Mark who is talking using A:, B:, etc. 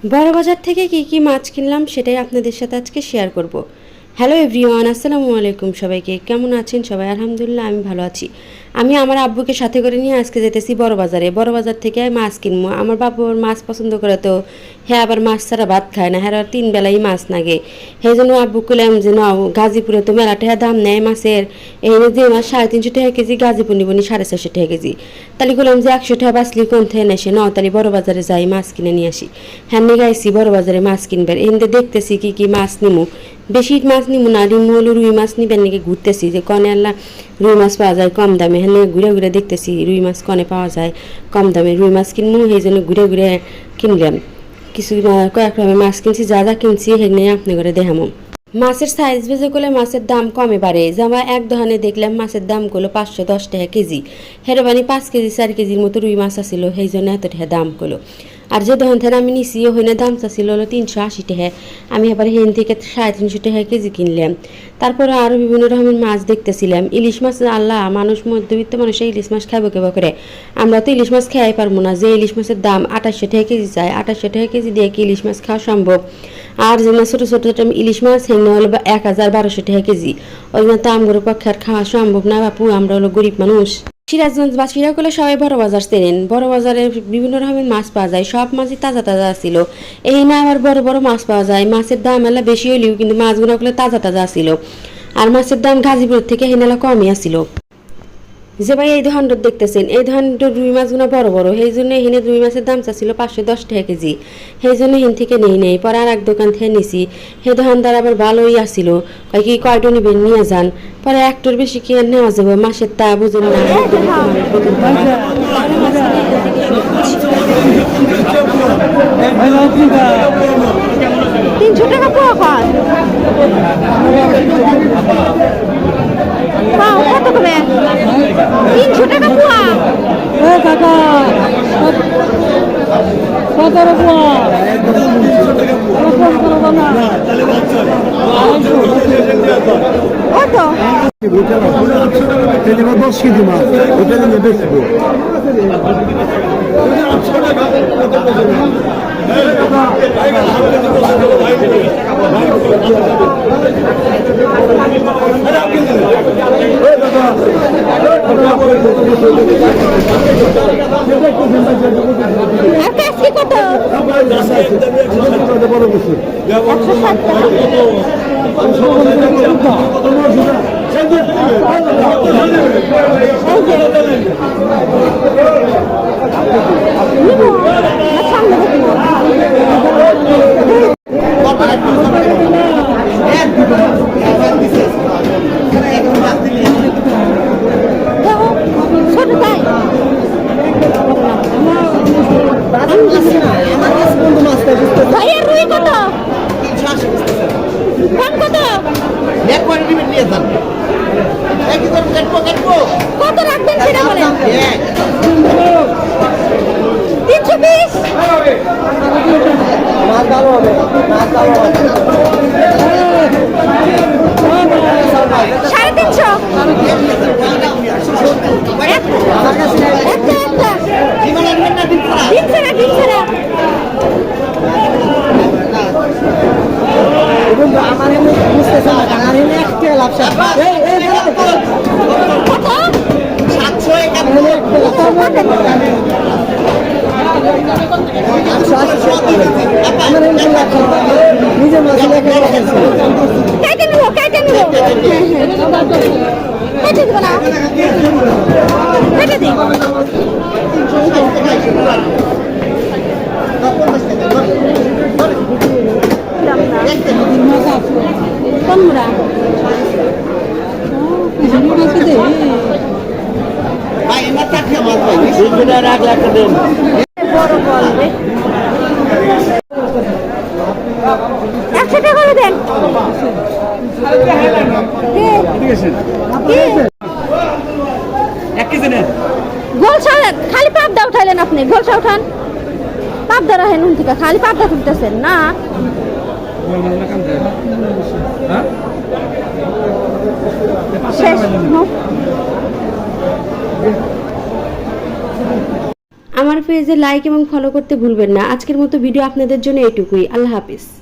A: বড় বাজার থেকে কি কি মাছ কিনলাম সেটাই আপনাদের সাথে আজকে শেয়ার করব। হ্যালো এভরিওয়ান, আসসালামু আলাইকুম। সবাইকে কেমন আছেন সবাই? আলহামদুলিল্লাহ আমি ভালো আছি। আমি আমার আব্বুকে সাথে করে নিয়ে আজকে যেতেছি বড় বাজারে। বড় বাজার থেকে মাছ কিনবো। আমার বাবু মাছ পছন্দ করে, তো হ্যাঁ আবার মাছ ছাড়া ভাত খায় না, হ্যাঁ 3 বেলাই মাছ লাগে। সেই জন্য আব্বু কইলাম যে নাও, গাজীপুরে তো মেলা টাকা দাম নেয় মাছের। এখানে যে মাছ 350 টাকা কেজি, গাজীপুর নিবনি 450 টাকা কেজি। তাহলে বললাম যে 100 টাকা বাঁচলি কোন থেকে নেসে ন, তাহলে বড় বাজারে যাই মাছ কিনে নিয়ে আসি। হ্যাঁ নিয়ে গাইছি বড় বাজারে মাছ কিনবার। এখানে দেখতেছি কি কি মাছ নিমু। বেশি মাছ নিমু না, নিমু হলো রুই মাছ নিবেন নাকি ঘুরতেছি যে কনে আল্লাহ রুই মাছ পাওয়া যায় কম দামে। হ্যাঁ ঘুরে ঘুরে দেখতেছি রুই মাছ কনে পাওয়া যায় কম দামে, রুই মাছ কিনবো। সেই জন্য ঘুরে ঘুরে কিনলাম। কিছু কয়েক রকমের মাছ কিনছি, যা যা কিনছি সেগুলো আপনি করে দেখামো। মাছের সাইজ বেজে করলে মাছের দাম কমে বাড়ে। যেমন এক দোকানে দেখলাম মাছের দাম করলো 510 টাকা কেজি। হেরবানি 5 কেজি 4 কেজির মতো রুই মাছ আসছিল, সেই জন্য এত টাকা দাম করলো। আর যে দোকান থেকে আমি নিছি ওখানে দাম চাচ্ছিল হলো 380 টাকা। আমি এবার হেন থেকে 350 টাকা কেজি কিনলাম। তারপরে আরও বিভিন্ন রকমের মাছ দেখতেছিলাম। ইলিশ মাছ, আল্লাহ মানুষ মধ্যবিত্ত মানুষের ইলিশ মাছ খাইব কেবা করে? আমরা তো ইলিশ মাছ খাই পারবো না। যে ইলিশ মাছের দাম 2800 টাকা কেজি চাই, 2800 টাকা কেজি দিয়ে কি ইলিশ মাছ খাওয়া সম্ভব? আর যে ছোটো ছোটো ইলিশ মাছ সেগুলো হলো 1000-1200 টাকা কেজি। ওই জন্য তো আমগুলোর পক্ষে আর খাওয়া সম্ভব না বাপু, আমরা হলো গরিব মানুষ। সিরাজগঞ্জ বা করলে সবাই বড় বাজার চেনেন। বড় বাজারে বিভিন্ন রকমের মাছ পাওয়া যায়, সব মাছই তাজা তাজা ছিল। এই না আবার বড় বড় মাছ পাওয়া যায়, মাছের দাম এলা বেশি হইলেও কিন্তু মাছগুলো করলে তাজা তাজা ছিল। আর মাছের দাম গাজীপুর থেকে হেনালা কমই আসছিল। যে ভাই এই ধরনের দেখতেছেন, এই ধরনের রুই মাছগুলো বড় বড়, সেই জন্য এখানে রুই মাছের দাম চাচ্ছিল 510 টাকা কেজি। সেই জন্য এখান থেকে নেই পরে আর এক দোকান থেকে নিছি। সেই দোকানদার আবার ভালোই আসছিল, কয় কি কয়টা নিবেন নিয়ে যান। পরে একটার বেশি কি আর নেওয়া যাবে, মাসের তা বুঝুন না।
B: 300 টাকা পোয়া খান। কত করে? 300 টাকা পোয়া।
C: কাকা কত পোয়া?
B: কত?
C: 10 কেজি মাছ ওটা নিয়ে বেচবো।
B: আর কাশি কত? 160 ভাইয়া রুই কত? কোন কত? কত রাখবেন সেটা বলেন। 320। 100 টাকা করে দেন। গোলসা খালি পাবদা উঠাইলেন আপনি, গোলসা উঠান। পাবদা রাখেন নুন থেকে, খালি পাবদা তুলতেছেন না। শেষ।
A: আমার পেজে লাইক এবং ফলো করতে ভুলবেন না। আজকের মতো ভিডিও আপনাদের জন্য এটুকুই। আল্লাহ হাফিজ।